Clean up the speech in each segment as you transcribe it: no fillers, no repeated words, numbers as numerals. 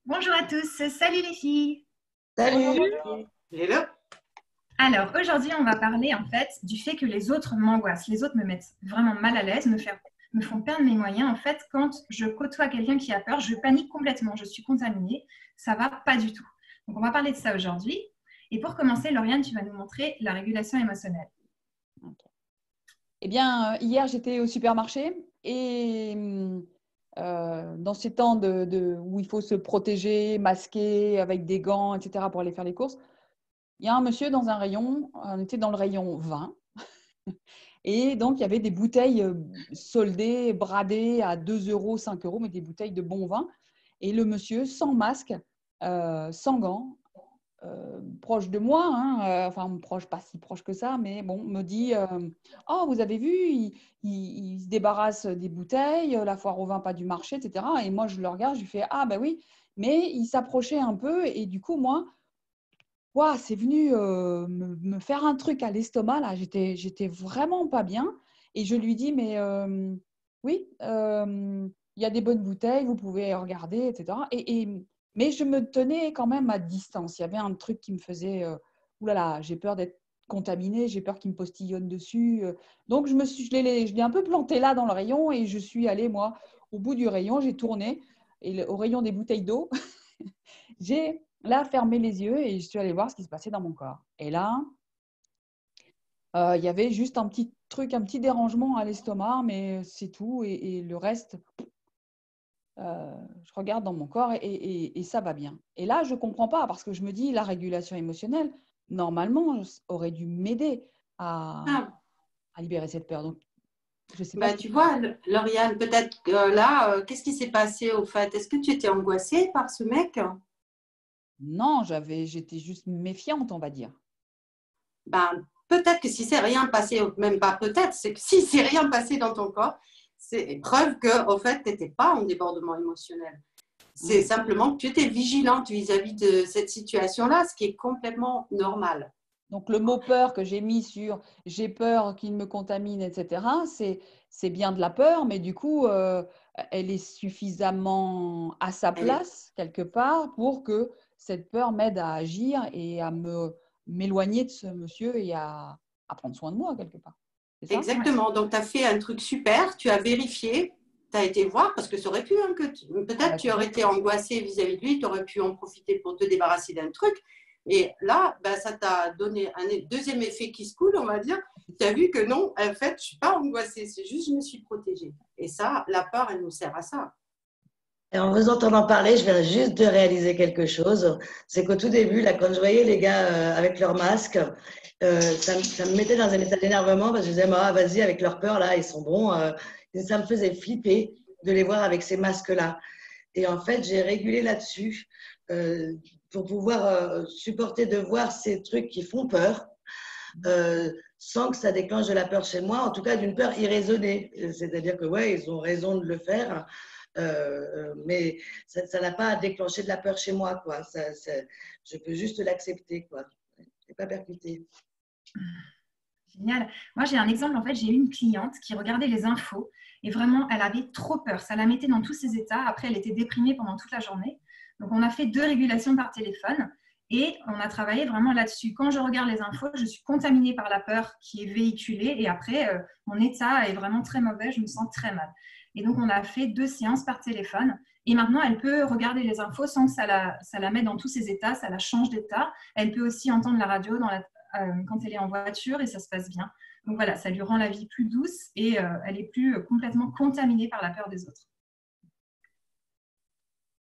Bonjour à tous, salut les filles. Salut. Hello. Alors aujourd'hui on va parler en fait du fait que les autres m'angoissent, les autres me mettent vraiment mal à l'aise, me font perdre mes moyens. En fait quand je côtoie quelqu'un qui a peur, je panique complètement, je suis contaminée, ça va pas du tout. Donc on va parler de ça aujourd'hui. Et pour commencer, Lauriane, tu vas nous montrer la régulation émotionnelle. Eh bien, hier, j'étais au supermarché et dans ces temps où il faut se protéger, masquer avec des gants, etc., pour aller faire les courses, il y a un monsieur dans un rayon, on était dans le rayon vin, et donc il y avait des bouteilles soldées, bradées à 2 euros, 5 euros, mais des bouteilles de bon vin. Et le monsieur, sans masque, sans gants, proche de moi, hein, enfin proche, pas si proche que ça, mais bon, me dit oh, vous avez vu, il se débarrasse des bouteilles, la foire au vin pas du marché, etc. Et moi, je le regarde, je lui fais ah, ben oui, mais il s'approchait un peu, et du coup, moi, ouah, c'est venu me faire un truc à l'estomac, là, j'étais vraiment pas bien. Et je lui dis mais oui, il y a des bonnes bouteilles, vous pouvez regarder, etc. Mais je me tenais quand même à distance. Il y avait un truc qui me faisait oulala, j'ai peur d'être contaminée, j'ai peur qu'il me postillonne dessus. Donc, je l'ai un peu planté là dans le rayon, et je suis allée, moi, au bout du rayon, j'ai tourné et au rayon des bouteilles d'eau, j'ai là fermé les yeux et je suis allée voir ce qui se passait dans mon corps. Et là, il y avait juste un petit truc, un petit dérangement à l'estomac, mais c'est tout. Et le reste, je regarde dans mon corps et ça va bien. Et là, je ne comprends pas parce que je me dis, la régulation émotionnelle, normalement, aurait dû m'aider à, Ah, à libérer cette peur. Donc, je ne sais pas bah, si… tu vois, Lauriane, peut-être que là, qu'est-ce qui s'est passé au fait? Est-ce que tu étais angoissée par ce mec? Non, j'étais juste méfiante, on va dire. Ben, peut-être que si c'est rien passé, même pas peut-être, c'est que si c'est rien passé dans ton corps, c'est preuve que, au fait, tu n'étais pas en débordement émotionnel. C'est Mm. simplement que tu étais vigilante vis-à-vis de cette situation-là, ce qui est complètement normal. Donc, le mot peur que j'ai mis sur j'ai peur qu'il me contamine, etc., c'est bien de la peur, mais du coup, elle est suffisamment à sa Elle est place, quelque part, pour que cette peur m'aide à agir et à m'éloigner de ce monsieur et à prendre soin de moi, quelque part. C'est ça? Ouais. exactement. Donc, tu as fait un truc super, tu as vérifié, tu as été voir, parce que ça aurait pu, hein, Ah peut-être bah, tu aurais été complètement. angoissée vis-à-vis de lui, tu aurais pu en profiter pour te débarrasser d'un truc. Et là, ben, ça t'a donné un deuxième effet qui se coule, on va dire. Tu as vu que non, en fait, je ne suis pas angoissée, c'est juste je me suis protégée. Et ça, la peur, elle nous sert à ça. Et en vous entendant parler, je viens juste de réaliser quelque chose. C'est qu'au tout début, là, quand je voyais les gars avec leur masque, ça me mettait dans un état d'énervement parce que je disais, ah, vas-y, avec leur peur, là, ils sont bons. Et ça me faisait flipper de les voir avec ces masques-là. Et en fait, j'ai régulé là-dessus pour pouvoir supporter de voir ces trucs qui font peur. Sans que ça déclenche de la peur chez moi, en tout cas d'une peur irraisonnée. C'est-à-dire que, ouais, ils ont raison de le faire, mais ça n'a pas déclenché de la peur chez moi, quoi. Je peux juste l'accepter, quoi. Et pas percuter. Génial. Moi, j'ai un exemple. En fait, j'ai eu une cliente qui regardait les infos et vraiment, elle avait trop peur. Ça la mettait dans tous ses états. Après, elle était déprimée pendant toute la journée. Donc, on a fait 2 régulations par téléphone et on a travaillé vraiment là-dessus. Quand je regarde les infos, je suis contaminée par la peur qui est véhiculée et après, mon état est vraiment très mauvais. Je me sens très mal. Et donc, on a fait 2 séances par téléphone. Et maintenant, elle peut regarder les infos sans que ça la mette dans tous ses états, ça la change d'état. Elle peut aussi entendre la radio quand elle est en voiture et ça se passe bien. Donc voilà, ça lui rend la vie plus douce et elle est plus complètement contaminée par la peur des autres.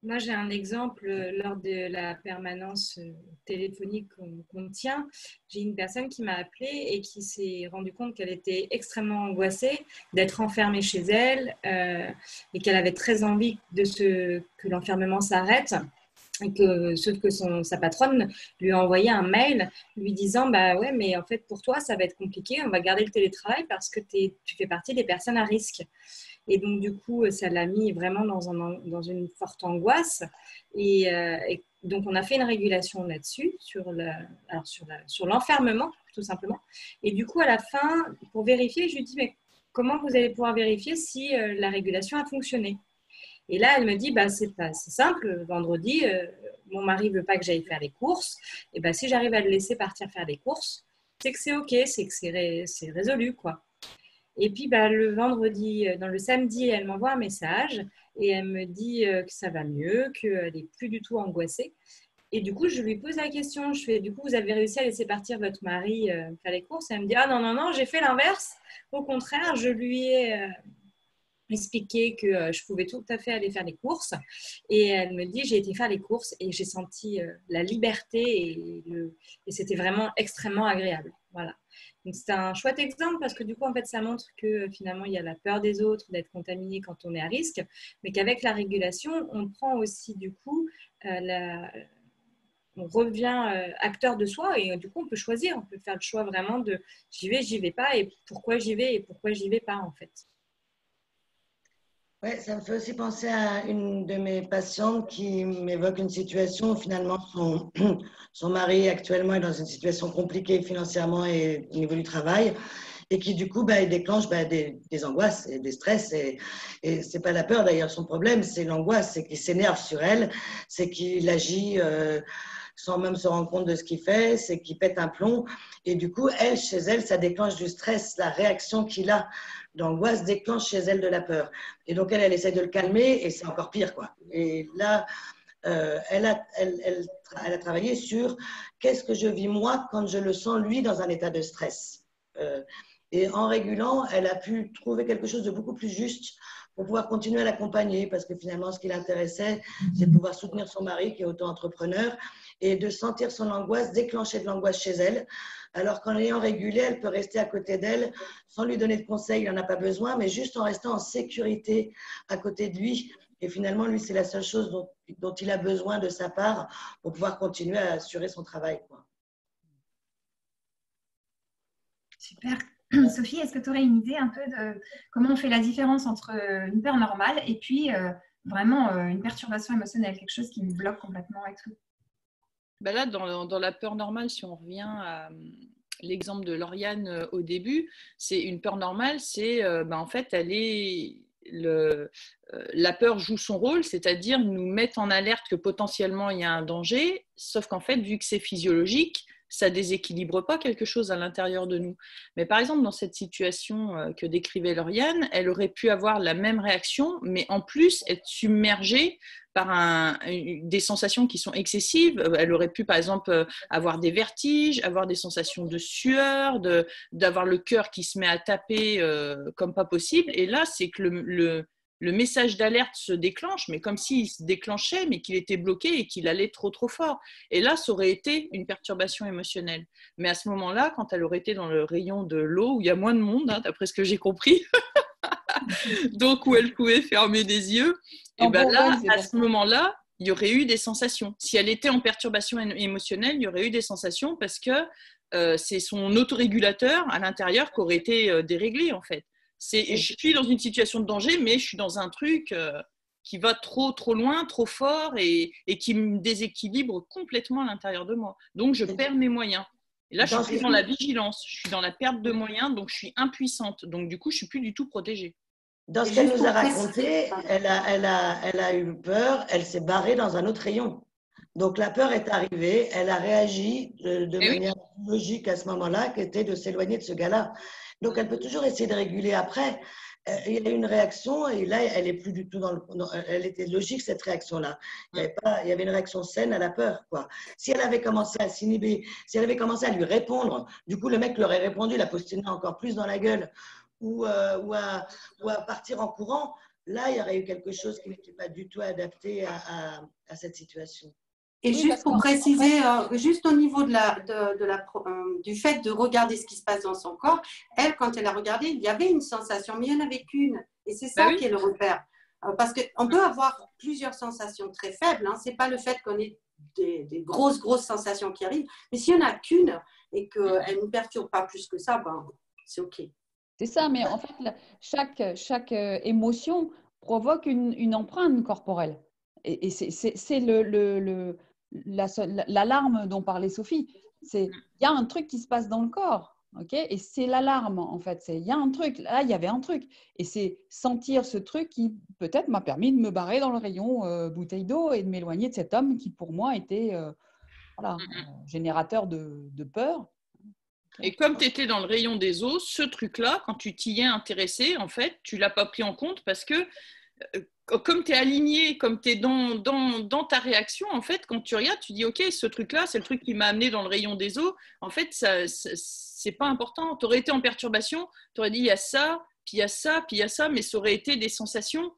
Moi, j'ai un exemple lors de la permanence téléphonique qu'on tient. J'ai une personne qui m'a appelée et qui s'est rendue compte qu'elle était extrêmement angoissée d'être enfermée chez elle et qu'elle avait très envie que l'enfermement s'arrête. Sauf que sa patronne lui a envoyé un mail lui disant bah ouais, mais en fait, pour toi, ça va être compliqué. On va garder le télétravail parce que tu fais partie des personnes à risque. Et donc, du coup, ça l'a mis vraiment dans une forte angoisse. Et donc, on a fait une régulation là-dessus, sur l'enfermement, tout simplement. Et du coup, à la fin, pour vérifier, je lui dis, mais comment vous allez pouvoir vérifier si la régulation a fonctionné? Et là, elle me dit, bah, c'est simple, vendredi, mon mari ne veut pas que j'aille faire les courses. Et bah, si j'arrive à le laisser partir faire les courses, c'est que c'est OK, c'est que c'est résolu, quoi. Et puis, bah, le vendredi, le samedi, elle m'envoie un message et elle me dit que ça va mieux, qu'elle n'est plus du tout angoissée. Et du coup, je lui pose la question, je fais, du coup, vous avez réussi à laisser partir votre mari faire les courses? Et elle me dit, ah non, non, non, j'ai fait l'inverse. Au contraire, je lui ai expliqué que je pouvais tout à fait aller faire les courses. Et elle me dit, j'ai été faire les courses et j'ai senti la liberté et c'était vraiment extrêmement agréable. Voilà. Donc, c'est un chouette exemple parce que du coup, en fait, ça montre que finalement, il y a la peur des autres, d'être contaminé quand on est à risque, mais qu'avec la régulation, on prend aussi du coup on revient acteur de soi et du coup, on peut choisir, on peut faire le choix vraiment de j'y vais pas et pourquoi j'y vais pas en fait. Ouais, ça me fait aussi penser à une de mes patientes qui m'évoque une situation où finalement son mari actuellement est dans une situation compliquée financièrement et au niveau du travail et qui du coup il déclenche des angoisses et des stress et c'est pas la peur d'ailleurs son problème, c'est l'angoisse, c'est qu'il s'énerve sur elle, c'est qu'il agit sans même se rendre compte de ce qu'il fait, c'est qu'il pète un plomb et du coup chez elle ça déclenche du stress, la réaction qu'il a d'angoisse déclenche chez elle de la peur. Et donc, elle essaie de le calmer et c'est encore pire, quoi. Et là, elle a travaillé sur qu'est-ce que je vis moi quand je le sens, lui, dans un état de stress. Et en régulant, elle a pu trouver quelque chose de beaucoup plus juste pour pouvoir continuer à l'accompagner parce que finalement, ce qui l'intéressait, c'est de pouvoir soutenir son mari qui est auto-entrepreneur et de sentir son angoisse, déclencher de l'angoisse chez elle. Alors qu'en l'ayant régulée, elle peut rester à côté d'elle sans lui donner de conseils, il n'en a pas besoin, mais juste en restant en sécurité à côté de lui. Et finalement, lui, c'est la seule chose dont il a besoin de sa part pour pouvoir continuer à assurer son travail, quoi. Super. Sophie, est-ce que tu aurais une idée un peu de comment on fait la différence entre une peur normale et puis vraiment une perturbation émotionnelle, quelque chose qui nous bloque complètement et tout? Ben là, dans la peur normale, si on revient à l'exemple de Lauriane au début, c'est une peur normale, c'est en fait, la peur joue son rôle, c'est-à-dire nous mettre en alerte que potentiellement il y a un danger, sauf qu'en fait, vu que c'est physiologique, ça déséquilibre pas quelque chose à l'intérieur de nous. Mais par exemple, dans cette situation que décrivait Lauriane, elle aurait pu avoir la même réaction, mais en plus être submergée par des sensations qui sont excessives. Elle aurait pu, par exemple, avoir des vertiges, avoir des sensations de sueur, d'avoir le cœur qui se met à taper comme pas possible. Et là, c'est que le message d'alerte se déclenche, mais comme s'il se déclenchait, mais qu'il était bloqué et qu'il allait trop fort. Et là, ça aurait été une perturbation émotionnelle. Mais à ce moment-là, quand elle aurait été dans le rayon de l'eau, où il y a moins de monde, d'après ce que j'ai compris, donc où elle pouvait fermer des yeux, et là, à ce moment-là, il y aurait eu des sensations. Si elle était en perturbation émotionnelle, il y aurait eu des sensations parce que c'est son autorégulateur à l'intérieur qui aurait été déréglé, en fait. Je suis dans une situation de danger, mais je suis dans un truc qui va trop loin, trop fort et qui me déséquilibre complètement à l'intérieur de moi. Donc, je perds mes moyens. Et là, je suis plus dans la vigilance, je suis dans la perte de moyens, donc je suis impuissante. Donc, du coup, je ne suis plus du tout protégée. Dans ce qu'elle nous a raconté, elle a eu peur, elle s'est barrée dans un autre rayon. Donc, la peur est arrivée, elle a réagi de manière logique à ce moment-là, qui était de s'éloigner de ce gars-là. Donc, elle peut toujours essayer de réguler après. Il y a eu une réaction et là, elle est plus du tout elle était logique, cette réaction-là. Il y avait une réaction saine à la peur, quoi. Si elle avait commencé à s'inhiber, si elle avait commencé à lui répondre, du coup, le mec lui aurait répondu, la postillait encore plus dans la gueule ou à partir en courant, là, il y aurait eu quelque chose qui n'était pas du tout adapté à cette situation. Et juste pour préciser, juste au niveau du fait de regarder ce qui se passe dans son corps, elle, quand elle a regardé, il y avait une sensation, mais il n'y en avait qu'une. Et c'est ça qui est le repère. Parce qu'on peut avoir plusieurs sensations très faibles. Hein. Ce n'est pas le fait qu'on ait des grosses sensations qui arrivent. Mais s'il n'y en a qu'une et qu'elle ne nous perturbe pas plus que ça, c'est OK. C'est ça, mais en fait, chaque émotion provoque une empreinte corporelle. Et c'est l'alarme dont parlait Sophie. Il y a un truc qui se passe dans le corps. Ok, et c'est l'alarme, en fait. Il y a un truc. Là, il y avait un truc. Et c'est sentir ce truc qui, peut-être, m'a permis de me barrer dans le rayon bouteille d'eau et de m'éloigner de cet homme qui, pour moi, était générateur de peur. Et comme tu étais dans le rayon des os, ce truc-là, quand tu t'y es intéressé, en fait, tu ne l'as pas pris en compte parce que comme tu es aligné, comme tu es dans ta réaction, en fait, quand tu regardes, tu dis, OK, ce truc-là, c'est le truc qui m'a amené dans le rayon des os. En fait, c'est pas important. Tu aurais été en perturbation, tu aurais dit, il y a ça, puis il y a ça, puis il y a ça, mais ça aurait été des sensations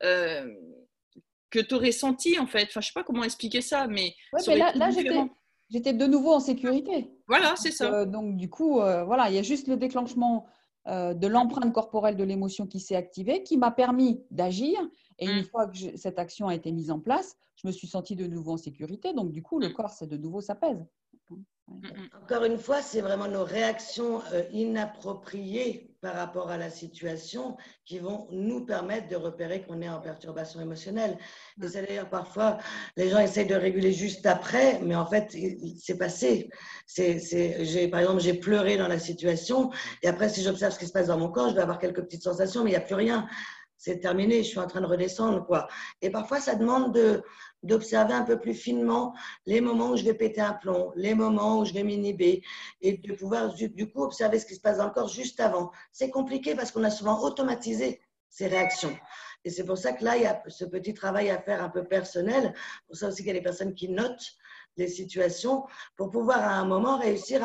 que tu aurais senties, en fait. Enfin, je ne sais pas comment expliquer ça, mais Ouais, ça mais aurait été là différent. j'étais de nouveau en sécurité. Voilà, c'est ça. Donc, du coup, voilà, il y a juste le déclenchement de l'empreinte corporelle de l'émotion qui s'est activée, qui m'a permis d'agir. Et une fois que cette action a été mise en place, je me suis sentie de nouveau en sécurité. Donc, du coup, le corps, c'est de nouveau, ça pèse. Encore une fois, c'est vraiment nos réactions inappropriées par rapport à la situation qui vont nous permettre de repérer qu'on est en perturbation émotionnelle. Et c'est d'ailleurs parfois, les gens essayent de réguler juste après, mais en fait, c'est passé. Par exemple, j'ai pleuré dans la situation, et après, si j'observe ce qui se passe dans mon corps, je vais avoir quelques petites sensations, mais il n'y a plus rien. C'est terminé, je suis en train de redescendre, quoi. Et parfois, ça demande d'observer un peu plus finement les moments où je vais péter un plomb, les moments où je vais m'inhiber, et de pouvoir du coup observer ce qui se passe dans le corps juste avant. C'est compliqué parce qu'on a souvent automatisé ces réactions. Et c'est pour ça que là, il y a ce petit travail à faire un peu personnel. Pour ça aussi qu'il y a des personnes qui notent les situations pour pouvoir à un moment réussir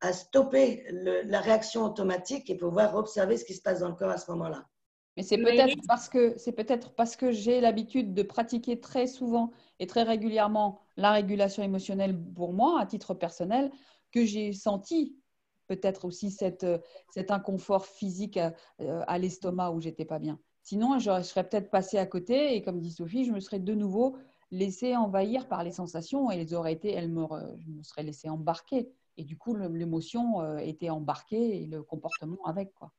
à stopper la réaction automatique et pouvoir observer ce qui se passe dans le corps à ce moment-là. Mais c'est peut-être parce que j'ai l'habitude de pratiquer très souvent et très régulièrement la régulation émotionnelle pour moi, à titre personnel, que j'ai senti peut-être aussi cet inconfort physique à l'estomac où j'étais pas bien. Sinon, je serais peut-être passée à côté et comme dit Sophie, je me serais de nouveau laissée envahir par les sensations et je me serais laissée embarquer. Et du coup, l'émotion était embarquée et le comportement avec, quoi.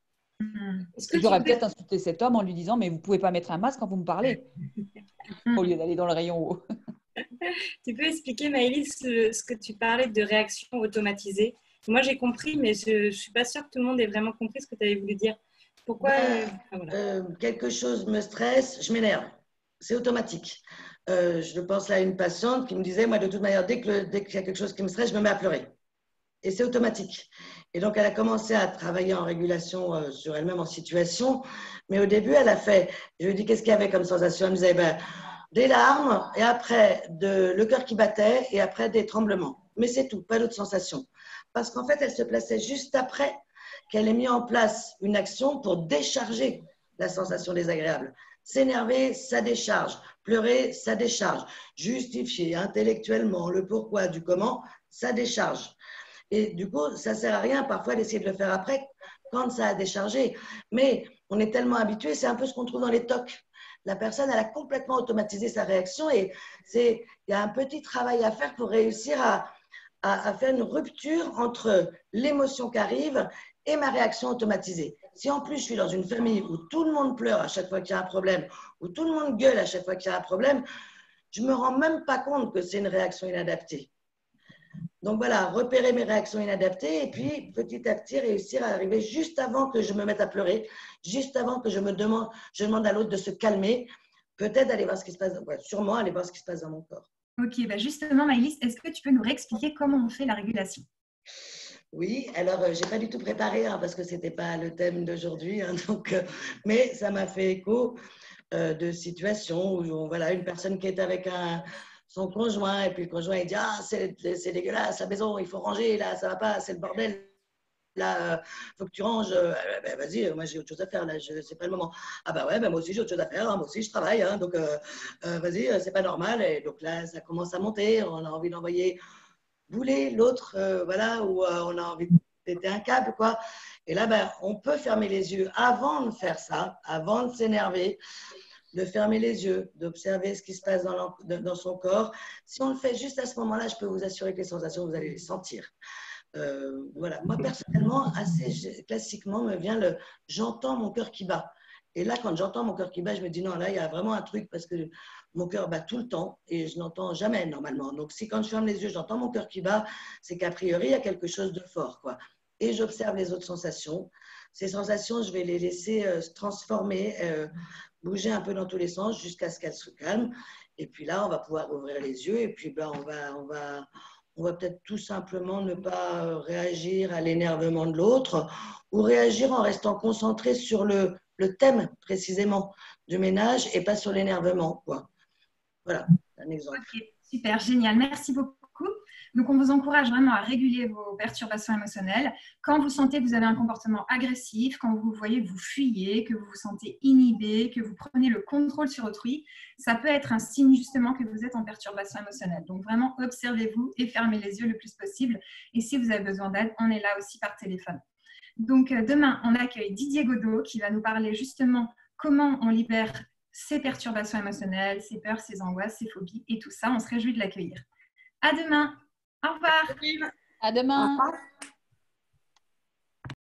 J'aurais peut-être insulté cet homme en lui disant mais vous ne pouvez pas mettre un masque quand vous me parlez au lieu d'aller dans le rayon haut. Tu peux expliquer, Maëlys, ce que tu parlais de réaction automatisée? Moi, j'ai compris, mais je ne suis pas sûre que tout le monde ait vraiment compris ce que tu avais voulu dire. Pourquoi quelque chose me stresse, je m'énerve. C'est automatique. Je pense là à une patiente qui me disait, moi, de toute manière, dès qu'il y a quelque chose qui me stresse, je me mets à pleurer. Et c'est automatique. Et donc, elle a commencé à travailler en régulation sur elle-même en situation. Mais au début, je lui ai dit, qu'est-ce qu'il y avait comme sensation? Elle me disait, des larmes, et après, le cœur qui battait, et après, des tremblements. Mais c'est tout, pas d'autres sensations. Parce qu'en fait, elle se plaçait juste après qu'elle ait mis en place une action pour décharger la sensation désagréable. S'énerver, ça décharge. Pleurer, ça décharge. Justifier intellectuellement le pourquoi du comment, ça décharge. Et du coup, ça ne sert à rien parfois d'essayer de le faire après quand ça a déchargé. Mais on est tellement habitué, c'est un peu ce qu'on trouve dans les TOC. La personne, elle a complètement automatisé sa réaction et il y a un petit travail à faire pour réussir à faire une rupture entre l'émotion qui arrive et ma réaction automatisée. Si en plus je suis dans une famille où tout le monde pleure à chaque fois qu'il y a un problème, où tout le monde gueule à chaque fois qu'il y a un problème, je ne me rends même pas compte que c'est une réaction inadaptée. Donc voilà, repérer mes réactions inadaptées et puis petit à petit réussir à arriver juste avant que je me mette à pleurer, juste avant que je demande à l'autre de se calmer, peut-être aller voir ce qui se passe, sûrement aller voir ce qui se passe dans mon corps. Ok, justement Maëlys, est-ce que tu peux nous réexpliquer comment on fait la régulation? Oui, alors je n'ai pas du tout préparé parce que ce n'était pas le thème d'aujourd'hui, mais ça m'a fait écho de situations où voilà, une personne qui est avec son conjoint, et puis le conjoint il dit ah c'est dégueulasse la maison, il faut ranger là, ça va pas, c'est le bordel là, faut que tu ranges. Vas-y, moi j'ai autre chose à faire là, c'est pas le moment. Ah bah ouais, moi aussi j'ai autre chose à faire, moi aussi je travaille, donc vas-y, c'est pas normal. Et donc là ça commence à monter, on a envie d'envoyer bouler l'autre, voilà, où on a envie de péter un câble quoi. Et là on peut fermer les yeux avant de faire ça, avant de s'énerver, de fermer les yeux, d'observer ce qui se passe dans son corps. Si on le fait juste à ce moment-là, je peux vous assurer que les sensations, vous allez les sentir. Voilà. Moi, personnellement, assez classiquement, me vient j'entends mon cœur qui bat. Et là, quand j'entends mon cœur qui bat, je me dis non, là, il y a vraiment un truc parce que mon cœur bat tout le temps et je n'entends jamais normalement. Donc, si quand je ferme les yeux, j'entends mon cœur qui bat, c'est qu'a priori, il y a quelque chose de fort, quoi. et j'observe les autres sensations. Ces sensations, je vais les laisser se transformer, bouger un peu dans tous les sens jusqu'à ce qu'elles se calment. Et puis là, on va pouvoir ouvrir les yeux et puis ben, on va peut-être tout simplement ne pas réagir à l'énervement de l'autre ou réagir en restant concentré sur le thème précisément du ménage et pas sur l'énervement, quoi. Voilà, un exemple. Ok, super, génial. Merci beaucoup. Donc, on vous encourage vraiment à réguler vos perturbations émotionnelles. Quand vous sentez que vous avez un comportement agressif, quand vous voyez que vous fuyez, que vous vous sentez inhibé, que vous prenez le contrôle sur autrui, ça peut être un signe justement que vous êtes en perturbation émotionnelle. Donc, vraiment, observez-vous et fermez les yeux le plus possible. Et si vous avez besoin d'aide, on est là aussi par téléphone. Donc, demain, on accueille Didier Godot qui va nous parler justement comment on libère ses perturbations émotionnelles, ses peurs, ses angoisses, ses phobies et tout ça. On se réjouit de l'accueillir. À demain. Au revoir. À demain. Au revoir.